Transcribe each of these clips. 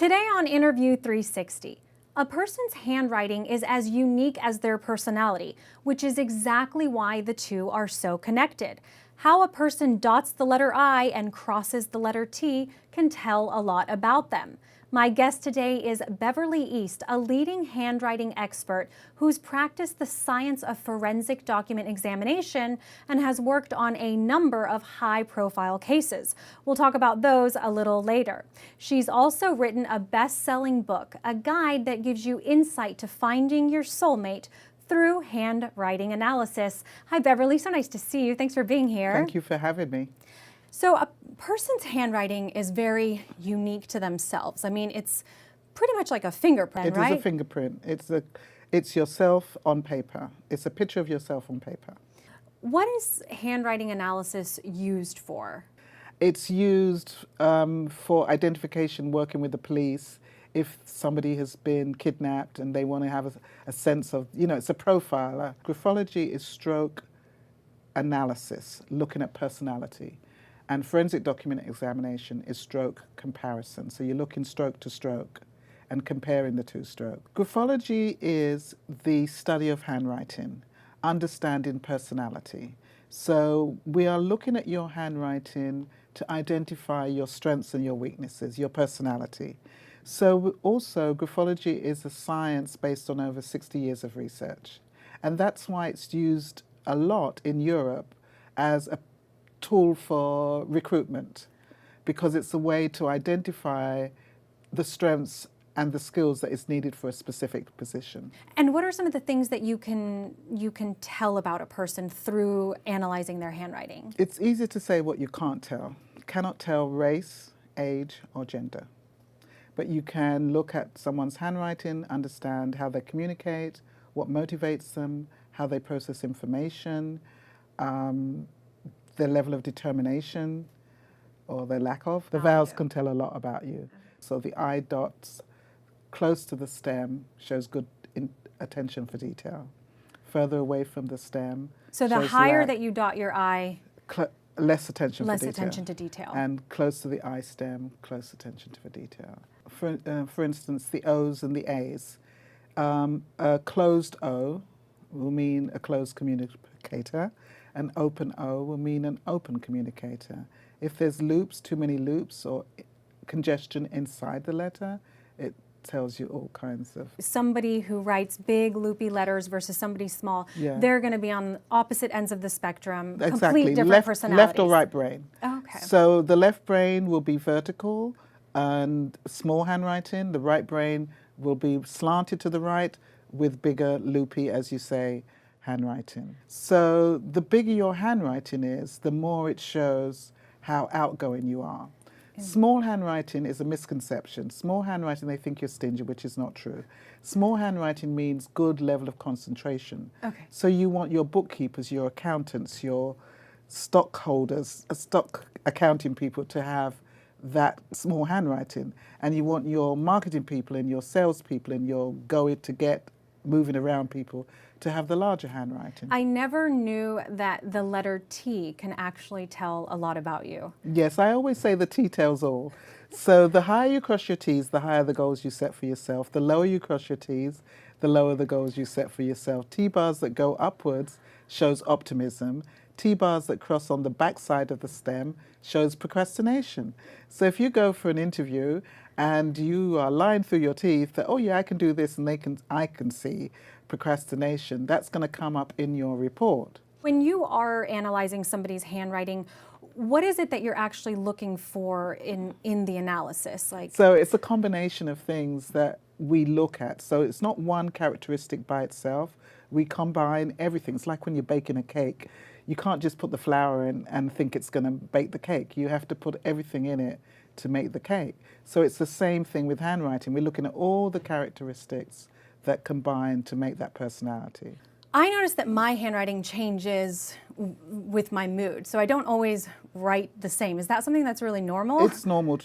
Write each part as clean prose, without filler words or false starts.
Today on Interview360, a person's handwriting is as unique as their personality, which is exactly why the two are so connected. How a person dots the letter I and crosses the letter T can tell a lot about them. My guest today is Beverly East, a leading handwriting expert who's practiced the science of forensic document examination and has worked on a number of high-profile cases. We'll talk about those a little later. She's also written a best-selling book, a guide that gives you insight to finding your soulmate through handwriting analysis. Hi, Beverly. So nice to see you. Thanks for being here. Thank you for having me. So a person's handwriting is very unique to themselves. I mean, it's pretty much like a fingerprint, right? It is a fingerprint. It's yourself on paper. It's a picture of yourself on paper. What is handwriting analysis used for? It's used for identification, working with the police. If somebody has been kidnapped and they want to have a sense of, it's a profiler. Graphology is stroke analysis, looking at personality. And forensic document examination is stroke comparison. So you're looking stroke to stroke and comparing the two strokes. Graphology is the study of handwriting, understanding personality. So we are looking at your handwriting to identify your strengths and your weaknesses, your personality. So also graphology is a science based on over 60 years of research. And that's why it's used a lot in Europe as a tool for recruitment, because it's a way to identify the strengths and the skills that is needed for a specific position. And what are some of the things that you can tell about a person through analyzing their handwriting? It's easy to say what you can't tell. You cannot tell race, age, or gender. But you can look at someone's handwriting, understand how they communicate, what motivates them, how they process information, their level of determination or their lack of. The vowels can tell a lot about you. So the I dots close to the stem shows good attention for detail. Further away from the stem. So the higher that you dot your I, less attention for detail. Less attention to detail. And close to the I stem, close attention to detail. For instance, the O's and the A's. A closed O will mean a closed communicator. An open O will mean an open communicator. If there's loops, too many loops, or congestion inside the letter, it tells you all kinds of... Somebody who writes big loopy letters versus somebody small, yeah, they're going to be on opposite ends of the spectrum, exactly. Complete different personalities. Left or right brain. Okay. So the left brain will be vertical and small handwriting. The right brain will be slanted to the right with bigger, loopy, as you say, handwriting. So the bigger your handwriting is, the more it shows how outgoing you are. Small handwriting is a misconception. Small handwriting, they think you're stingy, which is not true. Small handwriting means good level of concentration. Okay. So you want your bookkeepers, your accountants, your stockholders, stock accounting people to have that small handwriting. And you want your marketing people and your sales people and your moving around people to have the larger handwriting. I never knew that the letter T can actually tell a lot about you. Yes, I always say the T tells all. So the higher you cross your T's, the higher the goals you set for yourself. The lower you cross your T's, the lower the goals you set for yourself. T-bars that go upwards shows optimism. T-bars that cross on the back side of the stem shows procrastination. So if you go for an interview and you are lying through your teeth that, oh yeah, I can do this, and I can see procrastination, that's going to come up in your report. When you are analyzing somebody's handwriting, what is it that you're actually looking for in the analysis? So it's a combination of things that we look at. So it's not one characteristic by itself. We combine everything. It's like when you're baking a cake. You can't just put the flour in and think it's going to bake the cake. You have to put everything in it to make the cake. So it's the same thing with handwriting. We're looking at all the characteristics that combine to make that personality. I notice that my handwriting changes with my mood, so I don't always write the same. Is that something that's really normal? It's normal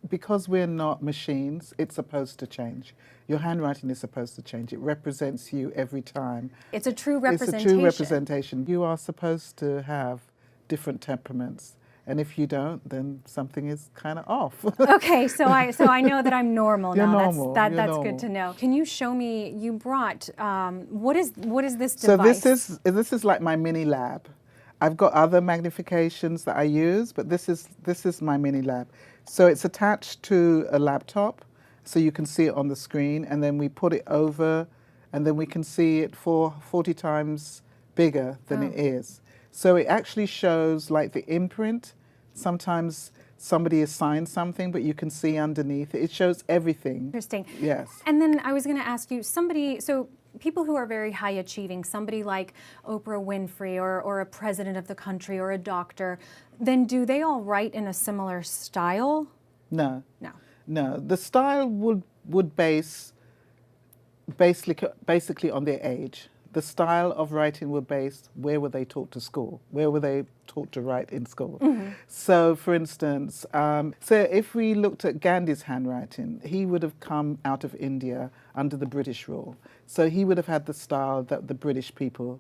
because we're not machines, it's supposed to change. Your handwriting is supposed to change. It represents you every time. It's a true representation. It's a true representation. You are supposed to have different temperaments And if you don't, then something is kind of off. Okay, so I know that I'm normal You're now. normal. That's You're good normal. to know. Can you show me? You brought what is this So device? this is like my mini lab. I've got other magnifications that I use, but this is my mini lab. So it's attached to a laptop, so you can see it on the screen, and then we put it over, and then we can see it for 40 times bigger than it is. So it actually shows like the imprint. Sometimes somebody has signed something, but you can see underneath it. It shows everything. Interesting. Yes. And then I was going to ask you, so people who are very high achieving, somebody like Oprah Winfrey or a president of the country or a doctor, then do they all write in a similar style? No. No. No. The style would basically on their age. The style of writing were based, where were they taught to school? Where were they taught to write in school? So for instance, so if we looked at Gandhi's handwriting, he would have come out of India under the British rule. So he would have had the style that the British people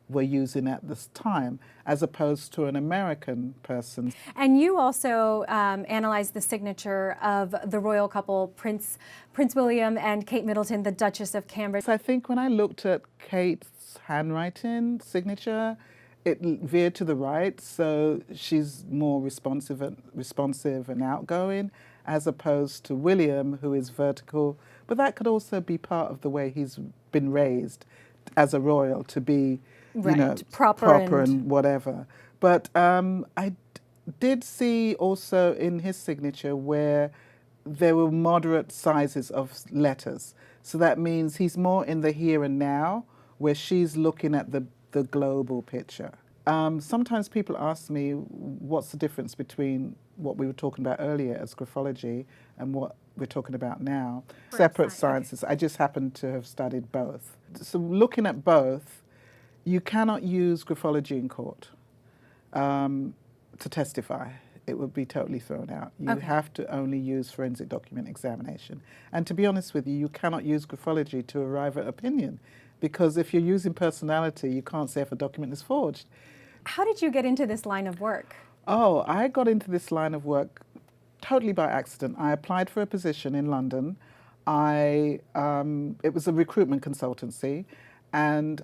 were using at this time, as opposed to an American person. And you also analyzed the signature of the royal couple, Prince William and Kate Middleton, the Duchess of Cambridge. So I think when I looked at Kate's handwriting signature, it veered to the right, so she's more responsive and outgoing, as opposed to William, who is vertical. But that could also be part of the way he's been raised as a royal, to be, you know, proper and whatever. But I did see also in his signature where there were moderate sizes of letters. So that means he's more in the here and now, where she's looking at the global picture. Sometimes people ask me, what's the difference between what we were talking about earlier as graphology and what we're talking about now? Separate sciences. Okay. I just happen to have studied both. So looking at both, you cannot use graphology in court to testify. It would be totally thrown out. You have to only use forensic document examination. And to be honest with you, you cannot use graphology to arrive at opinion, because if you're using personality, you can't say if a document is forged. How did you get into this line of work? Oh, I got into this line of work totally by accident. I applied for a position in London. It was a recruitment consultancy, and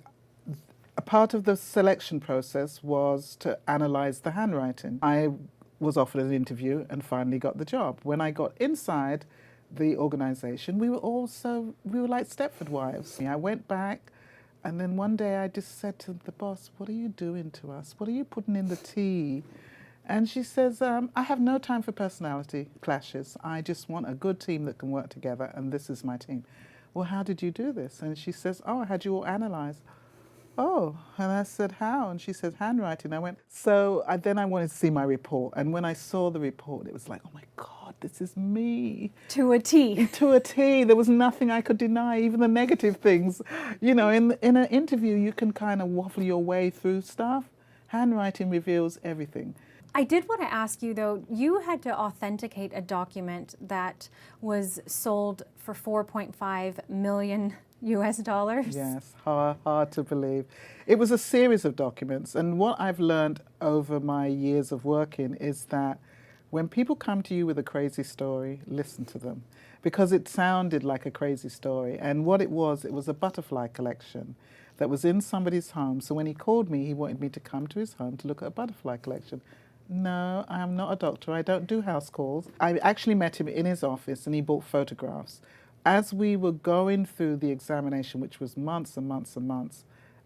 a part of the selection process was to analyze the handwriting. I was offered an interview and finally got the job. When I got inside the organization, we were like Stepford wives. I went back, and then one day I just said to the boss, "What are you doing to us? What are you putting in the tea?" And she says, "I have no time for personality clashes. I just want a good team that can work together, and this is my team." "Well, how did you do this?" And she says, "Oh, I had you all analyzed." "Oh," and I said, "How?" And she said, "Handwriting." I went, then I wanted to see my report. And when I saw the report, it was like, oh my God, this is me. To a T. To a T. There was nothing I could deny, even the negative things. You know, in an interview, you can kind of waffle your way through stuff. Handwriting reveals everything. I did want to ask you, though, you had to authenticate a document that was sold for $4.5 million US dollars. Yes, hard to believe. It was a series of documents, and what I've learned over my years of working is that when people come to you with a crazy story, listen to them, because it sounded like a crazy story. And what it was a butterfly collection that was in somebody's home. So when he called me, he wanted me to come to his home to look at a butterfly collection. No, I am not a doctor. I don't do house calls. I actually met him in his office, and he bought photographs. As we were going through the examination, which was months and months and months,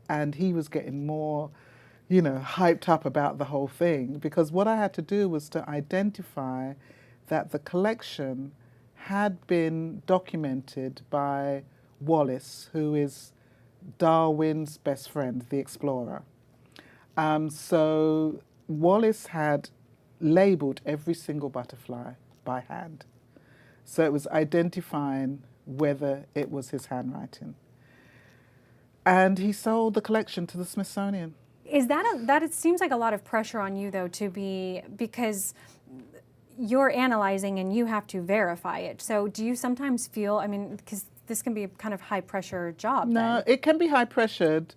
and he was getting more, you know, hyped up about the whole thing, because what I had to do was to identify that the collection had been documented by Wallace, who is Darwin's best friend, the explorer. So Wallace had labeled every single butterfly by hand. So it was identifying whether it was his handwriting. And he sold the collection to the Smithsonian. Is that it seems like a lot of pressure on you, though, because you're analyzing and you have to verify it. So do you sometimes feel, I mean, because this can be a kind of high pressure job? No, then. It can be high pressured,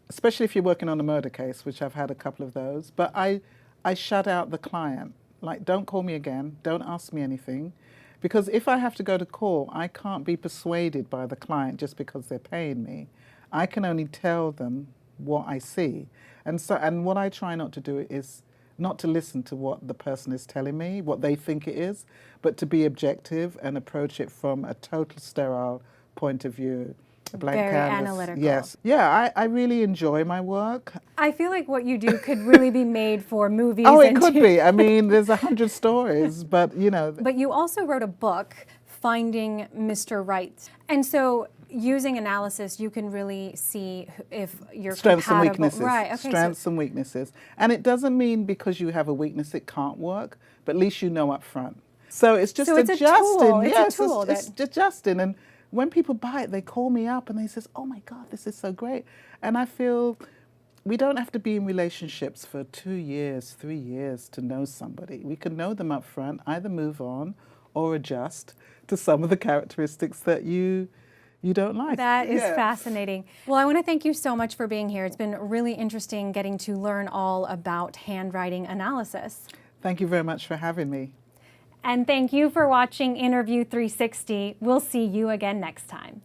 especially if you're working on a murder case, which I've had a couple of those. But I I shut out the client. Like, don't call me again, don't ask me anything. Because if I have to go to court, I can't be persuaded by the client just because they're paying me. I can only tell them what I see. And what I try not to do is not to listen to what the person is telling me, what they think it is, but to be objective and approach it from a total sterile point of view. A blank Very canvas. analytical. Yes. Yeah, I really enjoy my work. I feel like what you do could really be made for movies. Oh, it could be. I mean, there's 100 stories, but you know. But you also wrote a book, Finding Mr. Right. And so using analysis, you can really see if you're strengths and compatible. weaknesses. Right. Okay, strengths and weaknesses. And it doesn't mean because you have a weakness it can't work, but at least you know up front. So it's just adjusting. It's a tool. It's adjusting. And when people buy it, they call me up and they say, oh my God, this is so great. And I feel we don't have to be in relationships for 2 years, 3 years to know somebody. We can know them up front, either move on or adjust to some of the characteristics that you don't like. That is fascinating. Well, I want to thank you so much for being here. It's been really interesting getting to learn all about handwriting analysis. Thank you very much for having me. And thank you for watching Interview 360. We'll see you again next time.